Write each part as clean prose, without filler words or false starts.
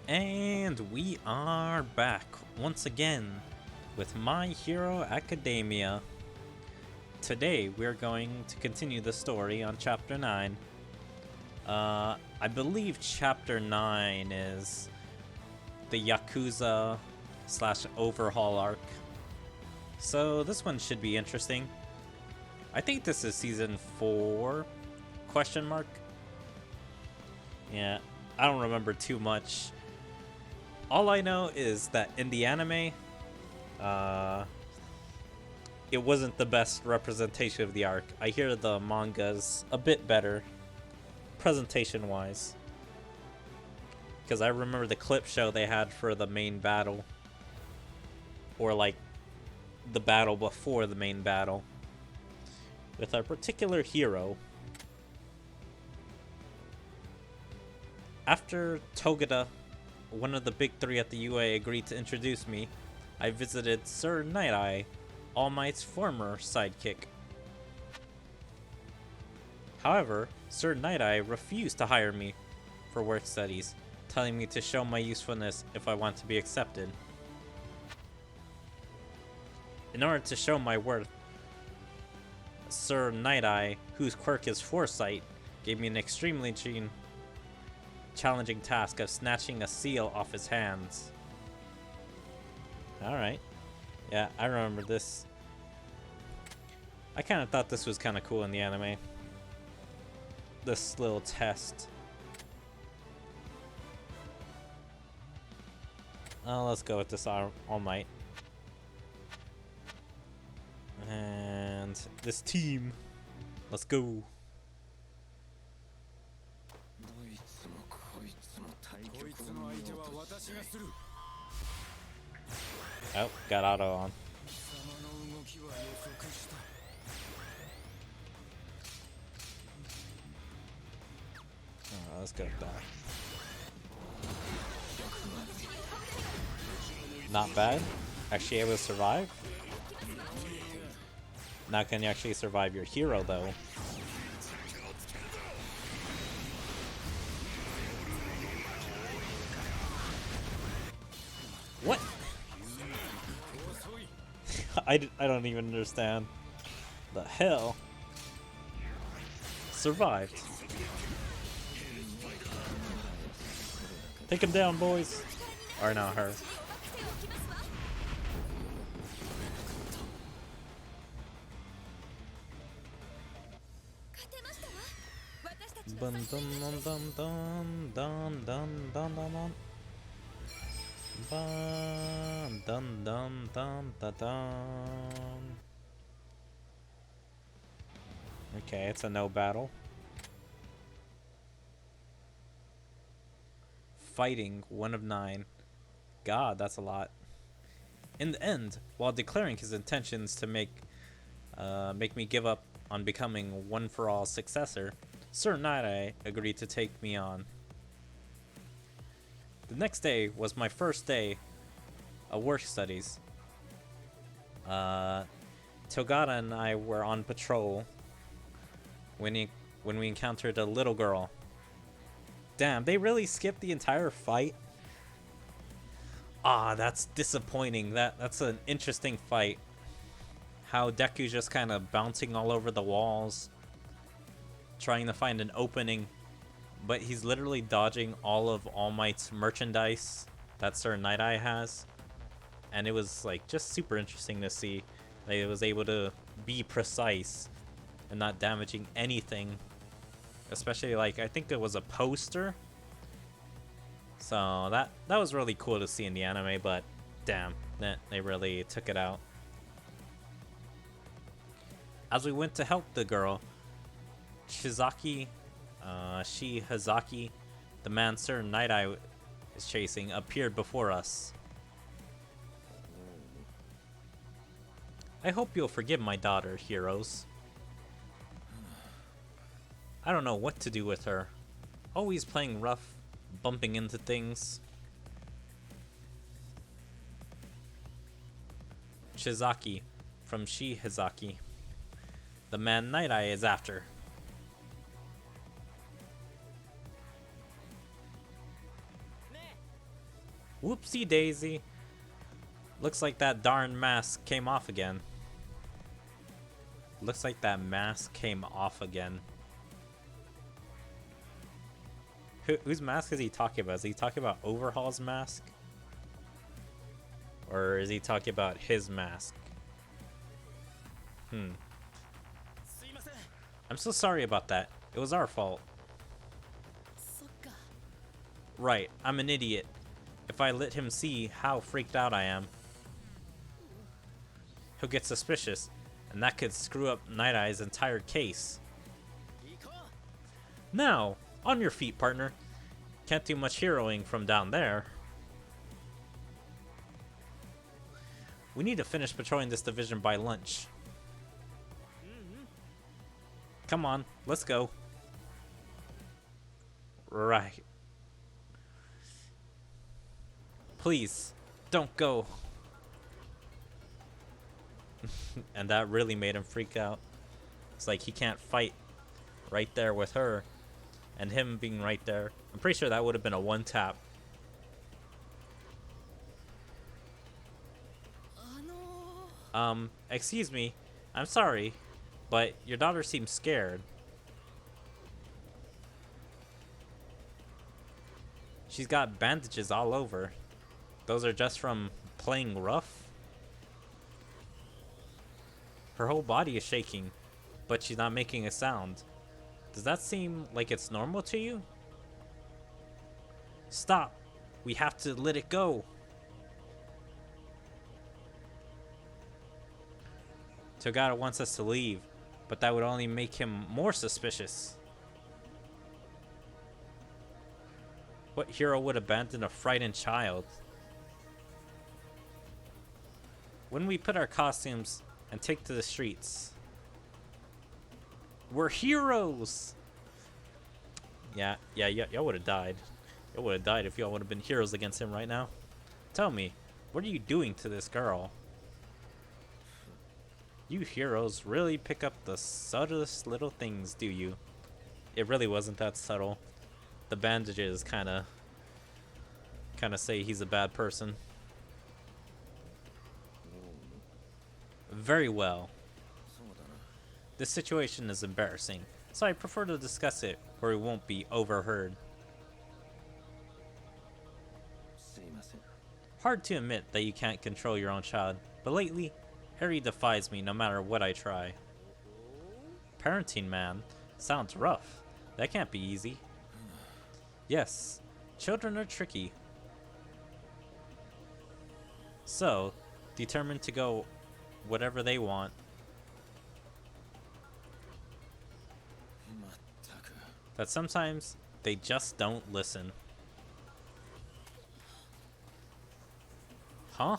And we are back once again with My Hero Academia. Today we're going to continue the story on Chapter 9. I believe Chapter 9 is the Yakuza / Overhaul arc. So this one should be interesting. I think this is Season 4? Question mark? Yeah, I don't remember too much. All I know is that in the anime, it wasn't the best representation of the arc. I hear the manga's a bit better, presentation-wise. Because I remember the clip show they had for the main battle. Or like, the battle before the main battle. With our particular hero. After Togeda, one of the big three at the UA, agreed to introduce me, I visited Sir Night-Eye, All Might's former sidekick. However, Sir Night-Eye refused to hire me for work studies, telling me to show my usefulness if I want to be accepted. In order to show my worth, Sir Night-Eye, whose quirk is foresight, gave me an extremely challenging task of snatching a seal off his hands. Alright. Yeah, I remember this. I kind of thought this was kind of cool in the anime. This little test. Let's go with this All Might. And this team. Let's go. Oh, got auto on. Let's go with that. Not bad. Actually able to survive. Now can you actually survive your hero though? What? I don't even understand. The hell? Survived. Take him down, boys. Or no, her. Dun dun dun dun dun dun dun dun dun. Dun dun dun dun dun dun. Okay, it's a no battle. Fighting 1 of 9. God, that's a lot. In the end, while declaring his intentions to make me give up on becoming One for All successor, Sir Night-Eye agreed to take me on. The next day was my first day of work studies. Togata and I were on patrol when we encountered a little girl. Damn, they really skipped the entire fight? Ah, that's disappointing. That's an interesting fight. How Deku's just kind of bouncing all over the walls, trying to find an opening, but he's literally dodging all of All Might's merchandise that Sir Night-Eye has. And it was like just super interesting to see that he was able to be precise and not damaging anything. Especially like, I think it was a poster. So that was really cool to see in the anime, but damn, they really took it out. As we went to help the girl, Shizaki, Hazaki, the man Sir Night-Eye is chasing, appeared before us. I hope you'll forgive my daughter, heroes. I don't know what to do with her. Always playing rough, bumping into things. Shizaki, from Hazaki, the man Night-Eye is after. Whoopsie daisy. Looks like that darn mask came off again. Looks like that mask came off again. Whose mask is he talking about? Is he talking about Overhaul's mask? Or is he talking about his mask? I'm so sorry about that. It was our fault. Right, I'm an idiot. If I let him see how freaked out I am, he'll get suspicious, and that could screw up Night Eye's entire case. Now, on your feet, partner. Can't do much heroing from down there. We need to finish patrolling this division by lunch. Come on, let's go. Right. Please, don't go. And that really made him freak out. It's like he can't fight right there with her. And him being right there. I'm pretty sure that would have been a one tap. Excuse me. I'm sorry, but your daughter seems scared. She's got bandages all over. Those are just from playing rough. Her whole body is shaking, but she's not making a sound. Does that seem like it's normal to you? Stop. We have to let it go. Togata wants us to leave, but that would only make him more suspicious. What hero would abandon a frightened child? When we put our costumes and take to the streets, we're heroes! Yeah, y'all would have died. Y'all would have died if y'all would have been heroes against him right now. Tell me, what are you doing to this girl? You heroes really pick up the subtlest little things, do you? It really wasn't that subtle. The bandages kinda say he's a bad person. Very well. This situation is embarrassing, so I prefer to discuss it where it won't be overheard. Hard to admit that you can't control your own child, but lately, Harry defies me no matter what I try. Parenting, man. Sounds rough. That can't be easy. Yes, children are tricky. So, determined to go whatever they want. That sometimes they just don't listen. Huh?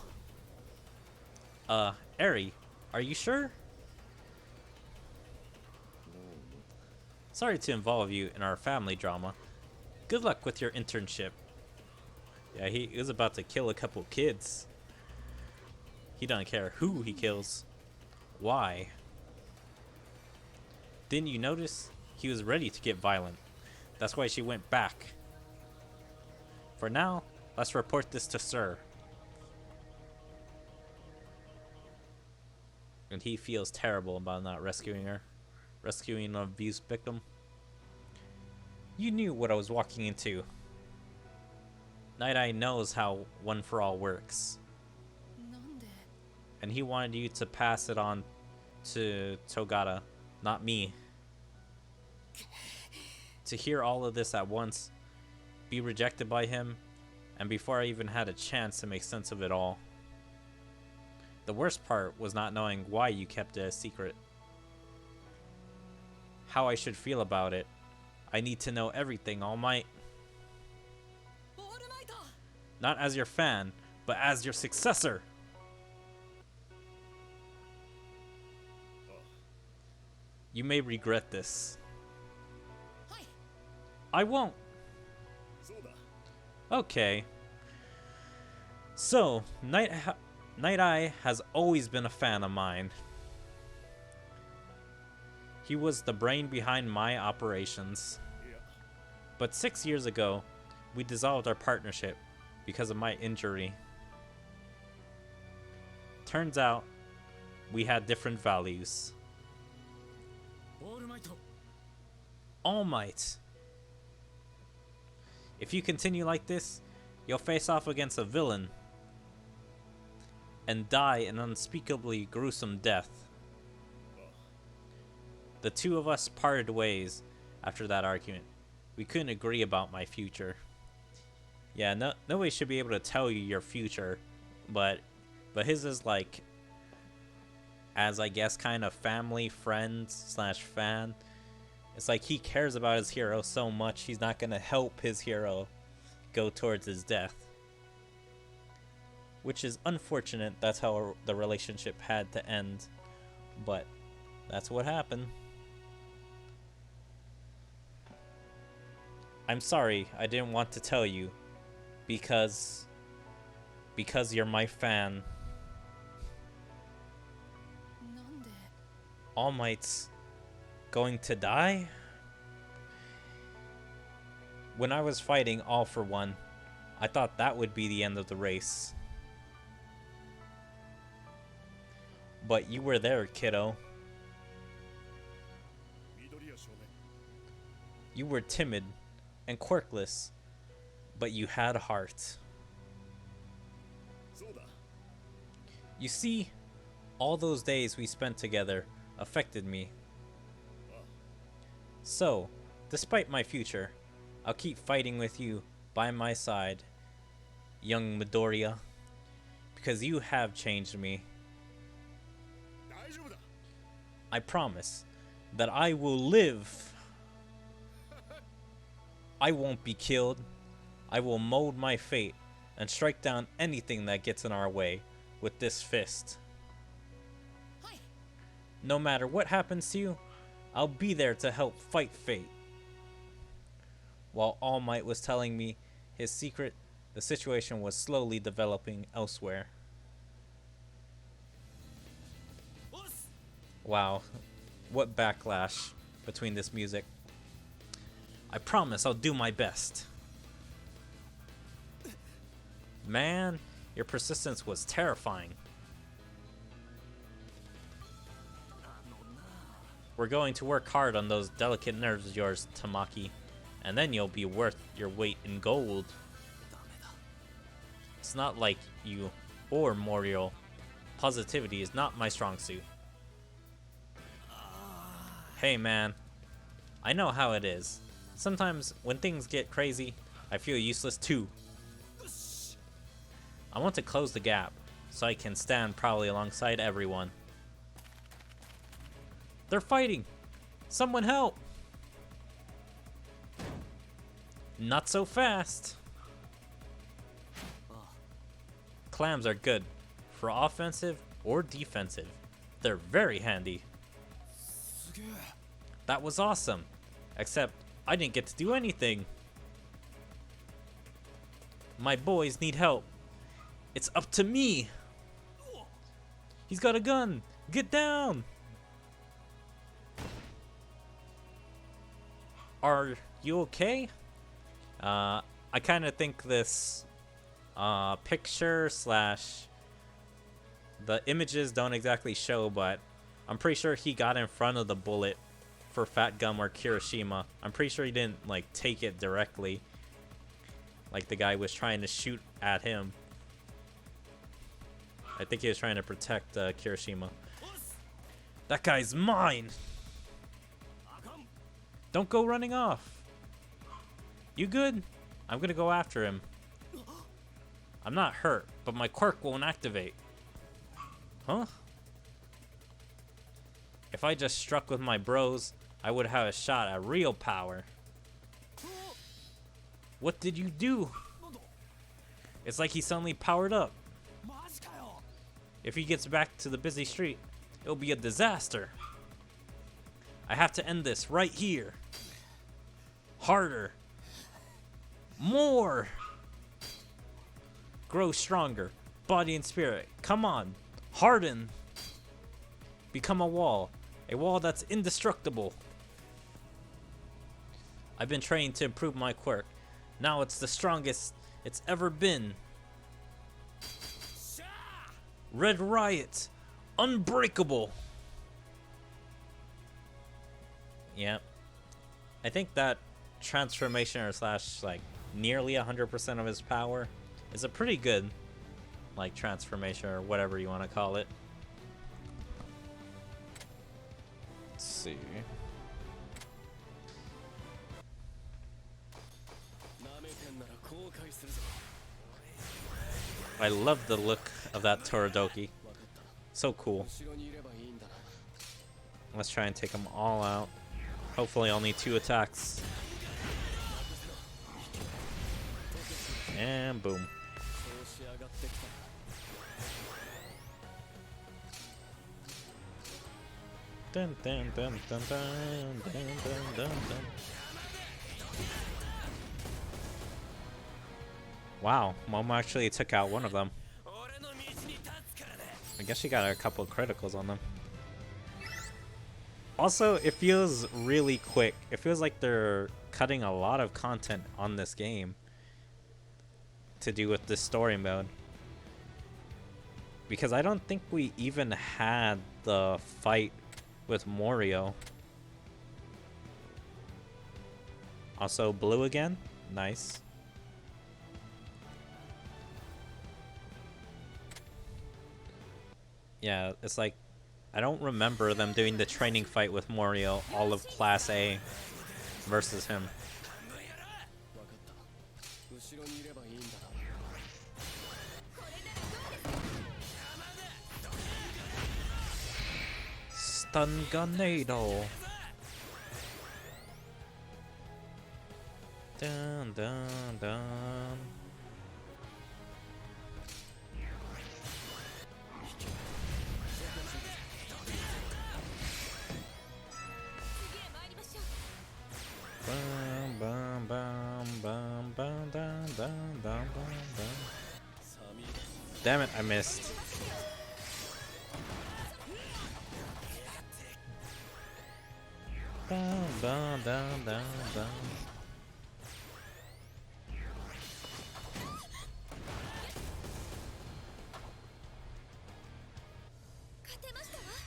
Eri, are you sure? Sorry to involve you in our family drama. Good luck with your internship. Yeah, he was about to kill a couple kids. He doesn't care who he kills. Why? Didn't you notice? He was ready to get violent. That's why she went back. For now, let's report this to Sir. And he feels terrible about not rescuing her. Rescuing an abused victim. You knew what I was walking into. Night Eye knows how One for All works. And he wanted you to pass it on to Togata, not me. To hear all of this at once, be rejected by him, and before I even had a chance to make sense of it all. The worst part was not knowing why you kept it a secret. How I should feel about it. I need to know everything, All Might. Not as your fan, but as your successor. You may regret this. I won't. Okay. So, Night Eye has always been a fan of mine. He was the brain behind my operations. But 6 years ago, we dissolved our partnership because of my injury. Turns out we had different values. All Might. If you continue like this, you'll face off against a villain and die an unspeakably gruesome death. The two of us parted ways after that argument. We couldn't agree about my future. Yeah, nobody should be able to tell you your future, but his is like, as I guess kind of family, friend / fan. It's like he cares about his hero so much he's not gonna help his hero go towards his death. Which is unfortunate. That's how the relationship had to end, but that's what happened. I'm sorry, I didn't want to tell you, because you're my fan. All Might's going to die? When I was fighting All for One, I thought that would be the end of the race. But you were there, kiddo. You were timid and quirkless, but you had a heart. You see, all those days we spent together affected me. So, despite my future, I'll keep fighting with you by my side, young Midoriya, because you have changed me. I promise that I will live. I won't be killed. I will mold my fate and strike down anything that gets in our way with this fist. No matter what happens to you, I'll be there to help fight fate. While All Might was telling me his secret, the situation was slowly developing elsewhere. Wow, what backlash between this music. I promise I'll do my best. Man, your persistence was terrifying. We're going to work hard on those delicate nerves of yours, Tamaki, and then you'll be worth your weight in gold. It's not like you or Moriel. Positivity is not my strong suit. Hey man, I know how it is. Sometimes when things get crazy, I feel useless too. I want to close the gap so I can stand proudly alongside everyone. They're fighting! Someone help! Not so fast! Clams are good for offensive or defensive. They're very handy. That was awesome, except I didn't get to do anything. My boys need help. It's up to me. He's got a gun. Get down. Are you okay? I kind of think this picture / the images don't exactly show, but I'm pretty sure he got in front of the bullet for Fat Gum or Kirishima. I'm pretty sure he didn't like take it directly, like the guy was trying to shoot at him. I think he was trying to protect Kirishima. That guy's mine! Don't go running off. You good? I'm gonna go after him. I'm not hurt, but my quirk won't activate. Huh? If I just struck with my bros, I would have a shot at real power. What did you do? It's like he suddenly powered up. If he gets back to the busy street, it'll be a disaster. I have to end this right here. Harder. More. Grow stronger. Body and spirit. Come on. Harden. Become a wall that's indestructible. I've been trained to improve my quirk, Now it's the strongest it's ever been. Red Riot, unbreakable. Yep. I think that transformation or slash like nearly 100% of his power is a pretty good like transformation or whatever you want to call it. Let's see. I love the look of that Torodoki. So cool. Let's try and take them all out. Hopefully only 2 attacks. And boom. Dun, dun, dun, dun, dun, dun, dun, dun, dun. Wow, Momo actually took out one of them. I guess she got a couple of criticals on them. Also, it feels really quick. It feels like they're cutting a lot of content on this game to do with this story mode. Because I don't think we even had the fight with Morio. Also, blue again. Nice. Yeah, it's like I don't remember them doing the training fight with Morio, all of Class A versus him. Stun Gunado. Dun dun dun. Bum, bum, bum, bum, bum, dun, dun, dun, dun, dun. Damn it, I missed. Bum, bum, dun, dun, dun.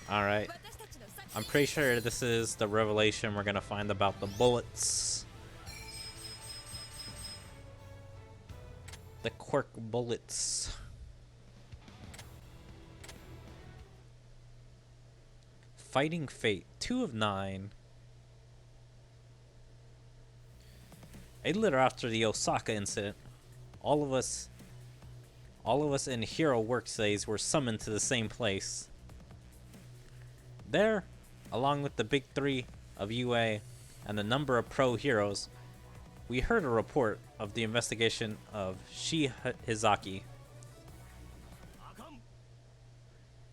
All right. I'm pretty sure this is the revelation we're gonna find about the bullets. The quirk bullets. Fighting Fate, 2 of 9. A little after the Osaka incident, all of us in Hero Workdays were summoned to the same place. There, along with the big 3 of UA and a number of pro heroes, we heard a report of the investigation of Hizaki.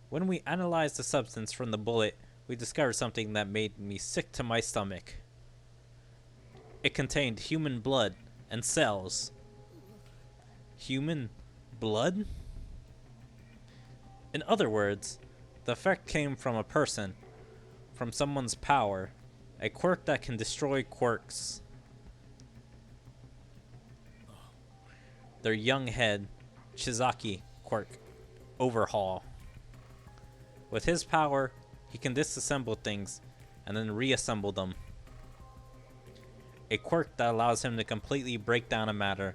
When we analyzed the substance from the bullet, we discovered something that made me sick to my stomach. It contained human blood and cells. Human blood? In other words, the effect came from a person, from someone's power, a quirk that can destroy quirks. Their young head, Shizaki quirk, Overhaul. With his power, he can disassemble things and then reassemble them. A quirk that allows him to completely break down a matter,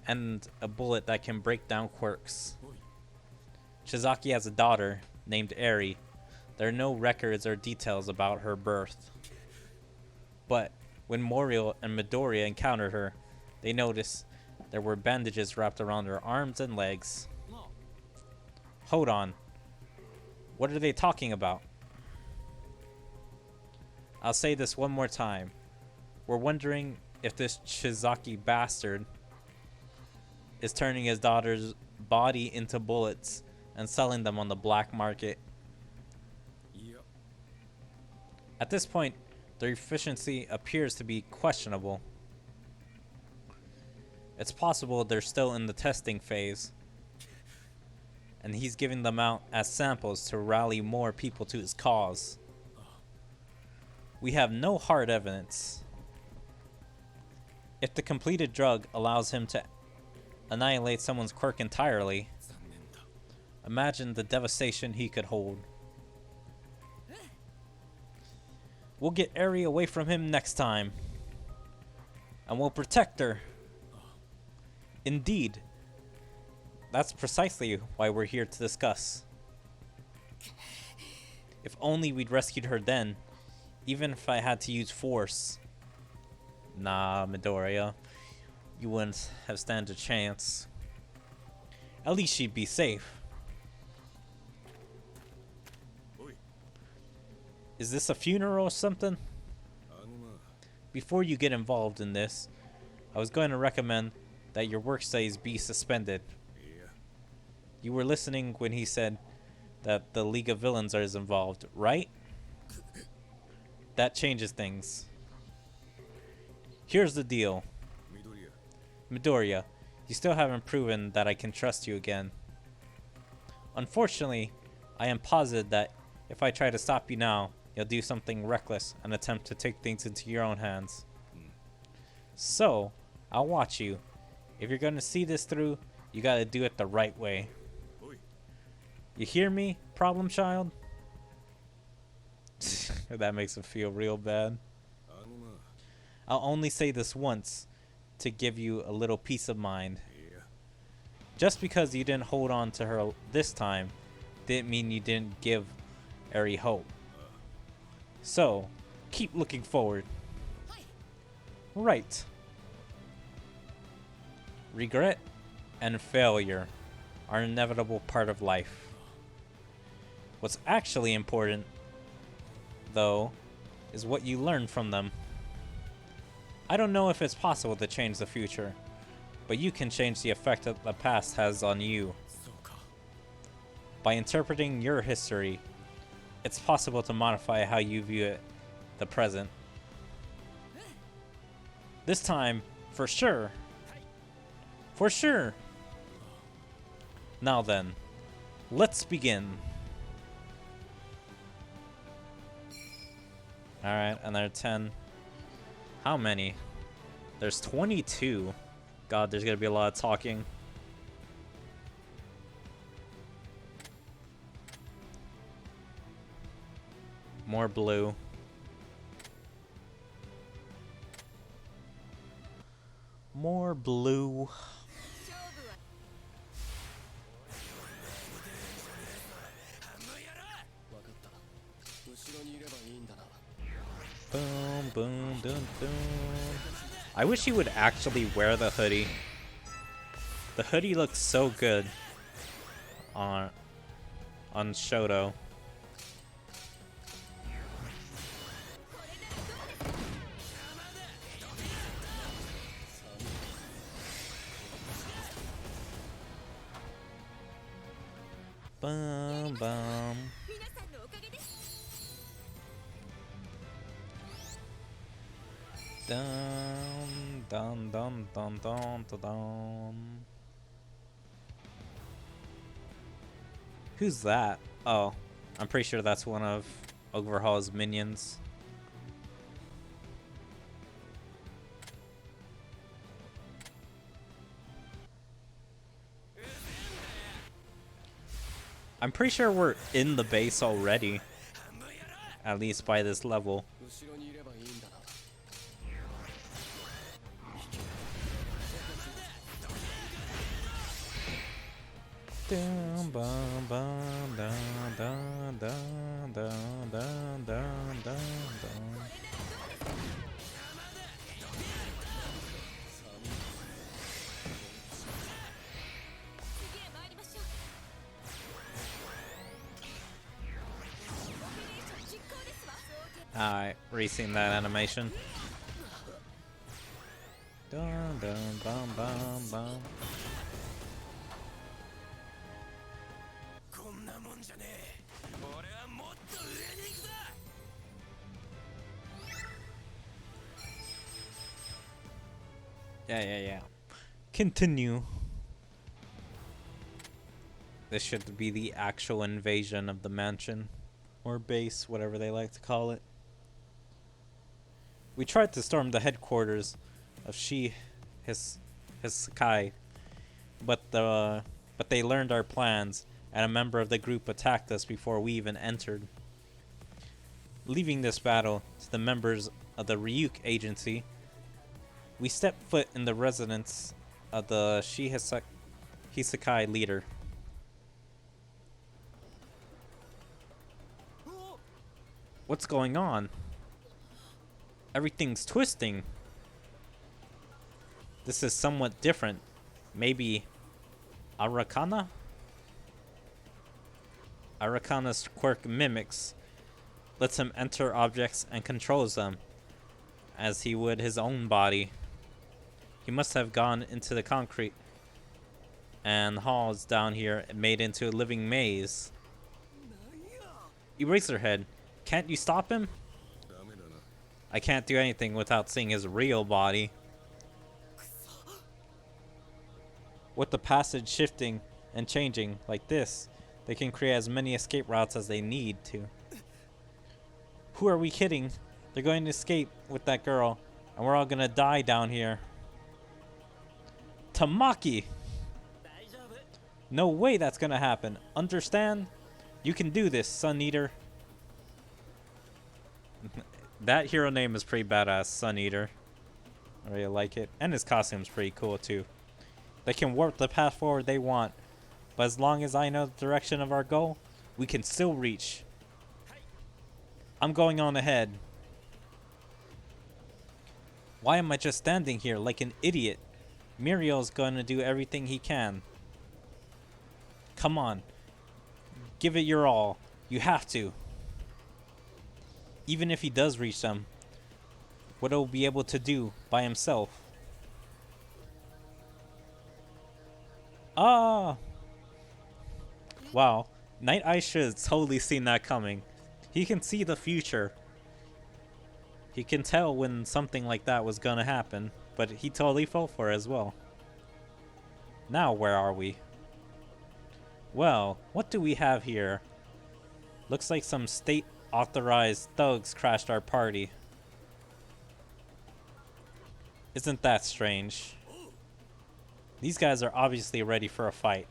and a bullet that can break down quirks. Shizaki has a daughter named Eri. There are no records or details about her birth. But when Morio and Midoriya encountered her, they noticed there were bandages wrapped around her arms and legs. Hold on. What are they talking about? I'll say this one more time. We're wondering if this Shizaki bastard is turning his daughter's body into bullets and selling them on the black market. At this point, their efficiency appears to be questionable. It's possible they're still in the testing phase, and he's giving them out as samples to rally more people to his cause. We have no hard evidence. If the completed drug allows him to annihilate someone's quirk entirely, imagine the devastation he could hold. We'll get Eri away from him next time. And we'll protect her. Indeed. That's precisely why we're here to discuss. If only we'd rescued her then, even if I had to use force. Nah, Midoriya. You wouldn't have stand a chance. At least she'd be safe. Is this a funeral or something? Before you get involved in this, I was going to recommend that your work studies be suspended. You were listening when he said that the League of Villains is involved, right? That changes things. Here's the deal. Midoriya, you still haven't proven that I can trust you again. Unfortunately, I am positive that if I try to stop you now, you'll do something reckless and attempt to take things into your own hands. So, I'll watch you. If you're gonna see this through, you gotta do it the right way. You hear me, problem child? That makes him feel real bad. I'll only say this once to give you a little peace of mind. Just because you didn't hold on to her this time didn't mean you didn't give Eri hope. So, keep looking forward. Right. Regret and failure are an inevitable part of life. What's actually important, though, is what you learn from them. I don't know if it's possible to change the future, but you can change the effect that the past has on you. By interpreting your history, it's possible to modify how you view the present. This time, for sure. For sure. Now then, let's begin. Alright, another 10. How many? There's 22. God, there's gonna be a lot of talking. More blue. More blue. Boom, boom, boom, boom. I wish he would actually wear the hoodie. The hoodie looks so good on Shoto. Bum bum. Dun dun dun dun dun dun dun. Who's that? Oh, I'm pretty sure that's one of Overhaul's minions. I'm pretty sure we're in the base already. At least by this level. Dun, bum, bum, dun, dun, dun, dun, dun, dun, dun. Alright, re-seeing that animation. Dun dun bum bum bum. Yeah. Continue. This should be the actual invasion of the mansion. Or base, whatever they like to call it. We tried to storm the headquarters of his Sakai, but they learned our plans, and a member of the group attacked us before we even entered. Leaving this battle to the members of the Ryuk agency, we stepped foot in the residence of the Hisakai leader. What's going on? Everything's twisting. This is somewhat different. Maybe Arakana? Arakana's quirk mimics, lets him enter objects and controls them, as he would his own body. He must have gone into the concrete and halls down here and made into a living maze. Eraserhead, can't you stop him? I can't do anything without seeing his real body. With the passage shifting and changing like this, they can create as many escape routes as they need to. Who are we kidding? They're going to escape with that girl, and we're all gonna die down here. Tamaki! No way that's gonna happen. Understand? You can do this, Sun Eater. That hero name is pretty badass, Sun Eater. I really like it. And his costume's pretty cool too. They can warp the path forward they want, but as long as I know the direction of our goal, we can still reach. I'm going on ahead. Why am I just standing here like an idiot? Muriel's gonna do everything he can. Come on. Give it your all. You have to. Even if he does reach them, what he'll be able to do by himself. Ah! Wow. Night Eye should have totally seen that coming. He can see the future. He can tell when something like that was gonna happen, but he totally fell for it as well. Now where are we? Well, what do we have here? Looks like some state-authorized thugs crashed our party. Isn't that strange? These guys are obviously ready for a fight.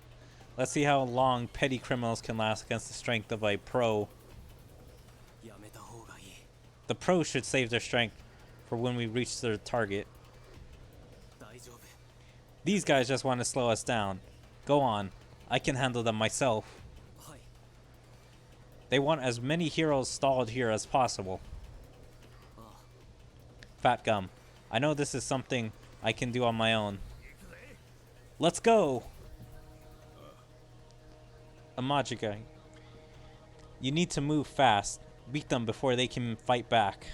Let's see how long petty criminals can last against the strength of a pro. The pros should save their strength for when we reach their target. These guys just want to slow us down. Go on, I can handle them myself. They want as many heroes stalled here as possible. Fat Gum, I know this is something I can do on my own. Let's go! Amajiga, you need to move fast. Beat them before they can fight back.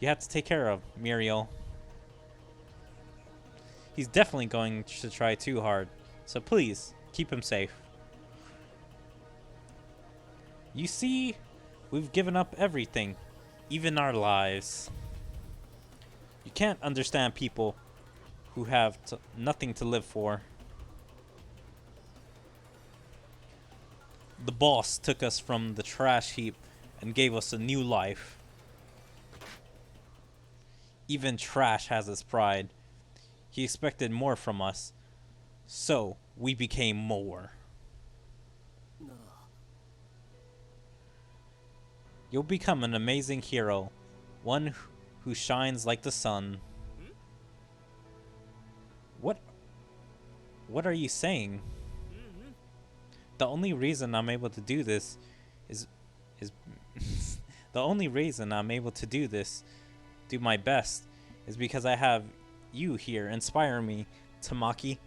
You have to take care of Muriel. He's definitely going to try too hard, so please, keep him safe. You see, we've given up everything, even our lives. You can't understand people who have nothing to live for. The boss took us from the trash heap and gave us a new life. Even trash has its pride. He expected more from us, so we became more. You'll become an amazing hero, one who shines like the sun. What are you saying? The only reason I'm able to do this is the only reason I'm able to do my best, is because I have you here inspiring me, Tamaki.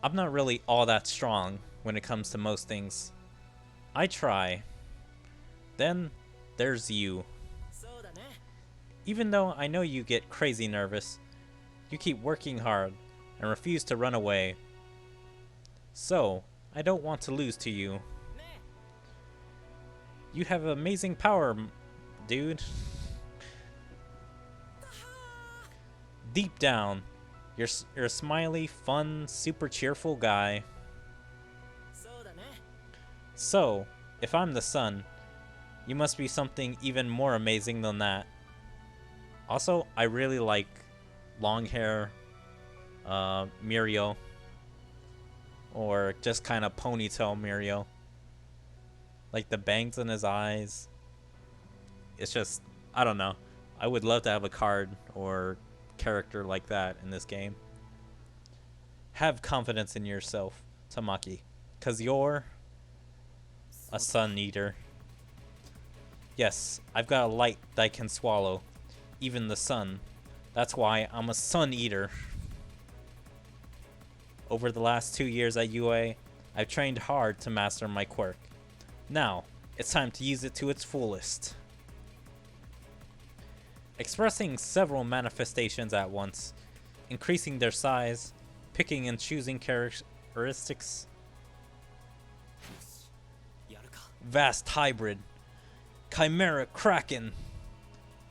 I'm not really all that strong when it comes to most things. I try. Then there's you. Even though I know you get crazy nervous, you keep working hard and refuse to run away. So, I don't want to lose to you. You have amazing power, dude. Deep down, you're a smiley, fun, super cheerful guy. So, if I'm the sun, you must be something even more amazing than that. Also, I really like long hair Mirio, or just kind of ponytail Mirio. Like the bangs in his eyes. It's just, I don't know. I would love to have a card or character like that in this game. Have confidence in yourself, Tamaki, because you're a sun eater. Yes, I've got a light that I can swallow, even the sun. That's why I'm a sun eater. Over the last 2 years at UA, I've trained hard to master my quirk. Now, it's time to use it to its fullest. Expressing several manifestations at once, increasing their size, picking and choosing characteristics. Vast hybrid. Chimera Kraken.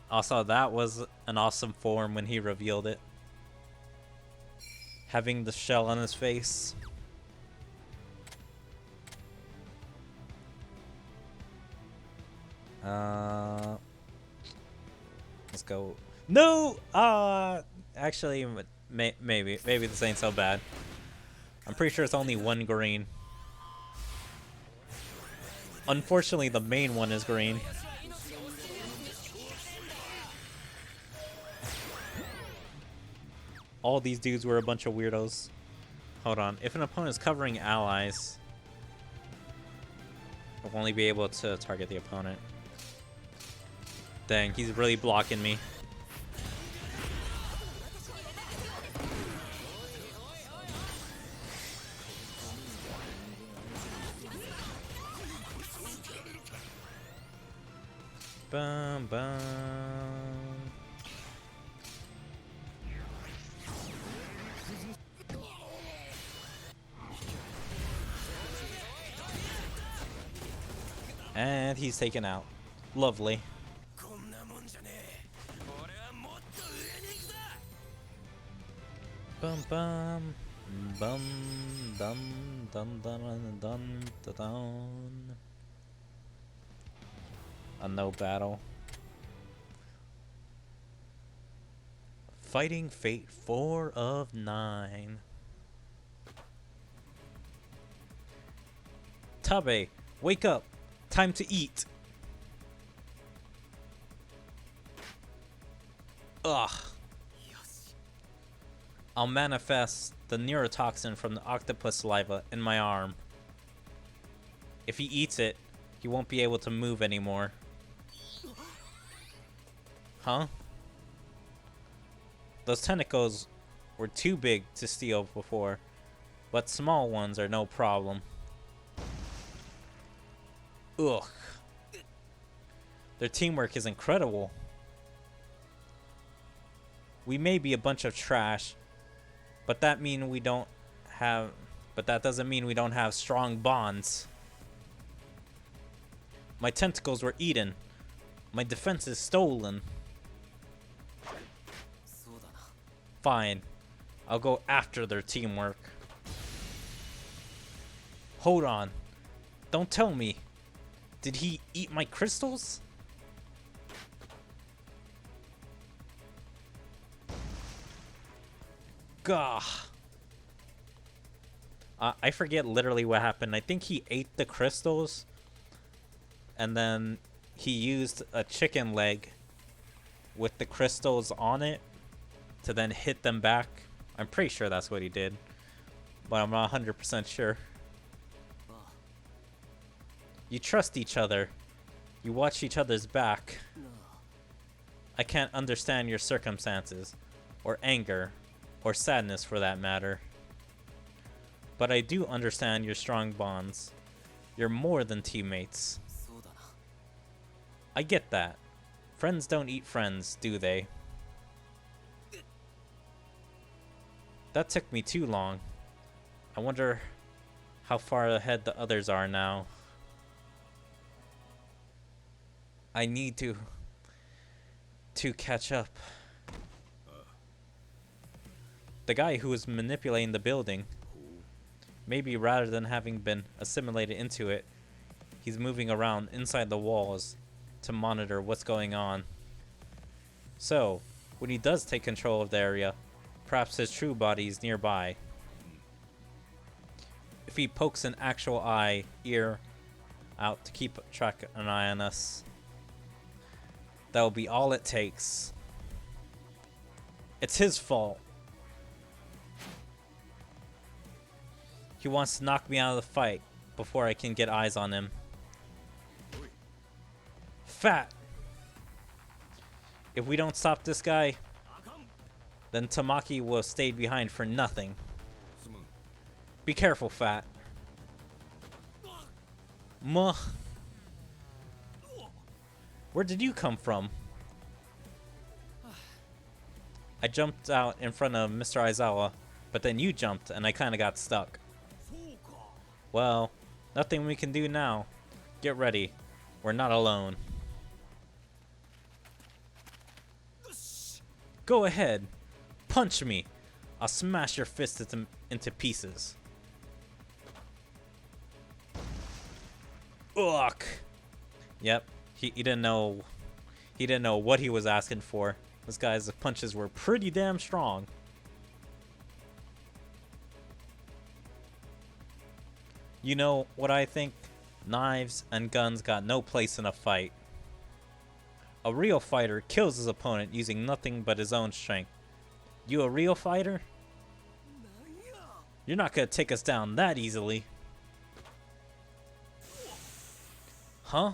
Also, that was an awesome form when he revealed it. Having the shell on his face. Let's go. No! Actually, maybe this ain't so bad. I'm pretty sure it's only one green. Unfortunately, the main one is green. All these dudes were a bunch of weirdos. Hold on. If an opponent is covering allies, I'll only be able to target the opponent. Dang, he's really blocking me. Bum bum. And he's taken out. Lovely. Bum bum bum dum dum dum dum dum. A no battle. Fighting Fate 4 of 9. Tabe, wake up. Time to eat. Ugh. I'll manifest the neurotoxin from the octopus saliva in my arm. If he eats it, he won't be able to move anymore. Huh? Those tentacles were too big to steal before, but small ones are no problem. Ugh. Their teamwork is incredible. We may be a bunch of trash, but that doesn't mean we don't have strong bonds. My tentacles were eaten. My defense is stolen. Fine. I'll go after their teamwork. Hold on. Don't tell me. Did he eat my crystals? Gah. I forget literally what happened. I think he ate the crystals, and then he used a chicken leg with the crystals on it to then hit them back. I'm pretty sure that's what he did, but I'm not 100% sure. You trust each other. You watch each other's back. I can't understand your circumstances, or anger, or sadness for that matter. But I do understand your strong bonds. You're more than teammates. I get that. Friends don't eat friends, do they? That took me too long. I wonder how far ahead the others are now. I need to catch up. The guy who was manipulating the building, maybe rather than having been assimilated into it, he's moving around inside the walls to monitor what's going on. So, when he does take control of the area, perhaps his true body is nearby. If he pokes an actual eye, ear out to keep an eye on us, that will be all it takes. It's his fault. He wants to knock me out of the fight before I can get eyes on him. Fat! If we don't stop this guy, then Tamaki will have stayed behind for nothing. Be careful, Fat. Muh. Where did you come from? I jumped out in front of Mr. Aizawa, but then you jumped and I kinda got stuck. Well, nothing we can do now. Get ready. We're not alone. Go ahead. Punch me. I'll smash your fist into pieces. Ugh. Yep. He didn't know. He didn't know what he was asking for. This guy's punches were pretty damn strong. You know what I think? Knives and guns got no place in a fight. A real fighter kills his opponent using nothing but his own strength. You a real fighter? You're not gonna take us down that easily. Huh?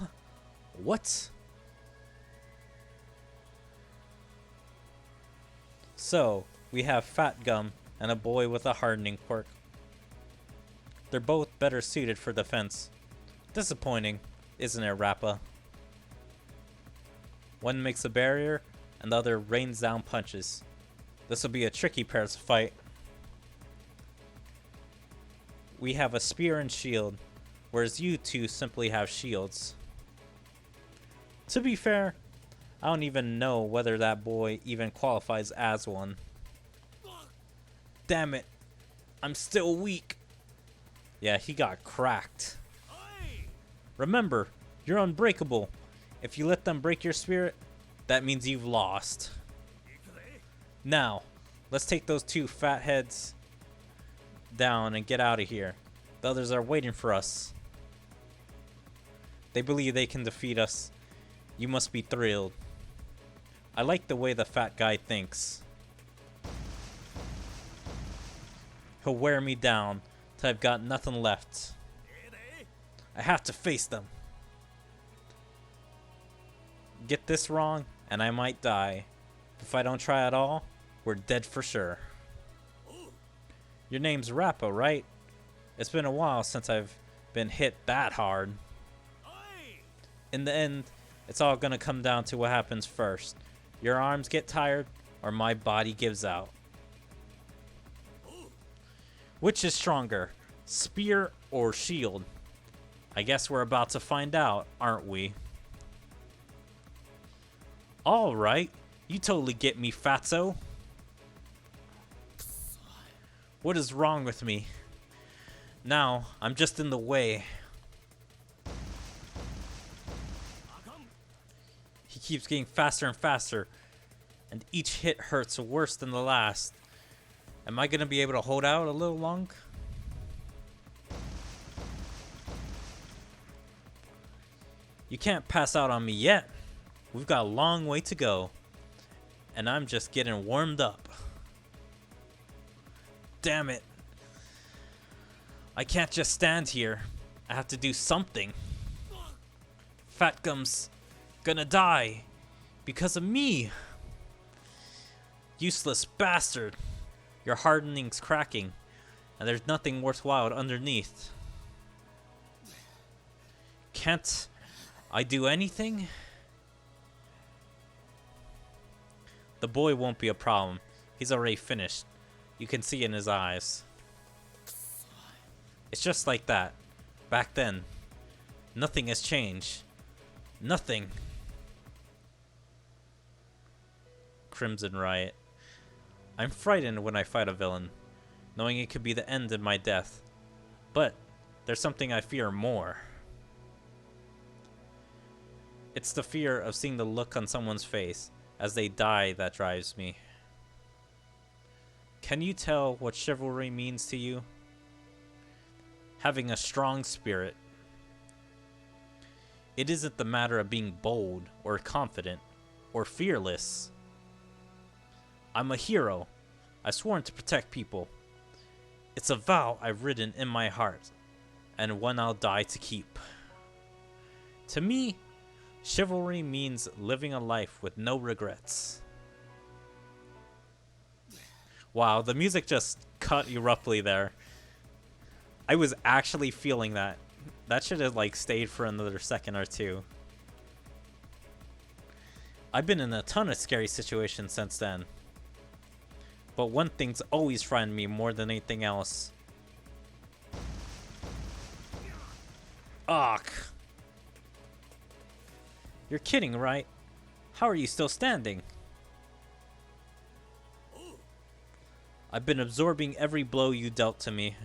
What? So, we have Fat Gum and a boy with a hardening quirk. They're both better suited for defense. Disappointing, isn't it, Rappa? One makes a barrier, and the other rains down punches. This will be a tricky pair to fight. We have a spear and shield, whereas you two simply have shields. To be fair, I don't even know whether that boy even qualifies as one. Damn it, I'm still weak. Yeah, he got cracked. Remember, you're unbreakable. If you let them break your spirit, that means you've lost. Now, let's take those two fat heads down and get out of here. The others are waiting for us. They believe they can defeat us. You must be thrilled. I like the way the fat guy thinks. He'll wear me down till I've got nothing left. I have to face them. Get this wrong, and I might die. If I don't try at all, we're dead for sure. Your name's Rappa, right? It's been a while since I've been hit that hard. In the end, it's all gonna come down to what happens first. Your arms get tired, or my body gives out. Which is stronger, spear or shield? I guess we're about to find out, aren't we? Alright, you totally get me, fatso. What is wrong with me? Now, I'm just in the way. He keeps getting faster and faster, and each hit hurts worse than the last. Am I gonna be able to hold out a little long? You can't pass out on me yet. We've got a long way to go, and I'm just getting warmed up. Damn it. I can't just stand here. I have to do something. Fat Gum's gonna die because of me. Useless bastard. Your hardening's cracking, and there's nothing worthwhile underneath. Can't I do anything? The boy won't be a problem. He's already finished. You can see in his eyes. It's just like that. Back then. Nothing has changed. Nothing. Crimson Riot. I'm frightened when I fight a villain, knowing it could be the end in my death. But there's something I fear more. It's the fear of seeing the look on someone's face as they die that drives me. Can you tell what chivalry means to you? Having a strong spirit. It isn't the matter of being bold or confident or fearless. I'm a hero. I've sworn to protect people. It's a vow I've written in my heart, and one I'll die to keep. To me, chivalry means living a life with no regrets. Wow, the music just cut abruptly there. I was actually feeling that. That should have like stayed for another second or two. I've been in a ton of scary situations since then. But one thing's always frightened me more than anything else. Ugh. You're kidding, right? How are you still standing? I've been absorbing every blow you dealt to me,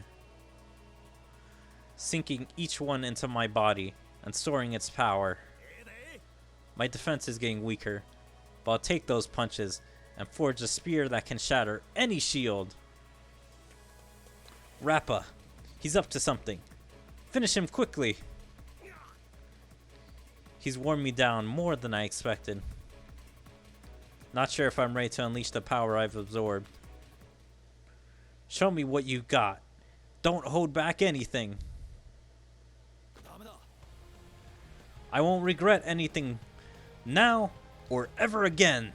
sinking each one into my body and storing its power. My defense is getting weaker, but I'll take those punches and forge a spear that can shatter any shield. Rappa, he's up to something. Finish him quickly. He's worn me down more than I expected. Not sure if I'm ready to unleash the power I've absorbed. Show me what you got. Don't hold back anything. I won't regret anything now or ever again.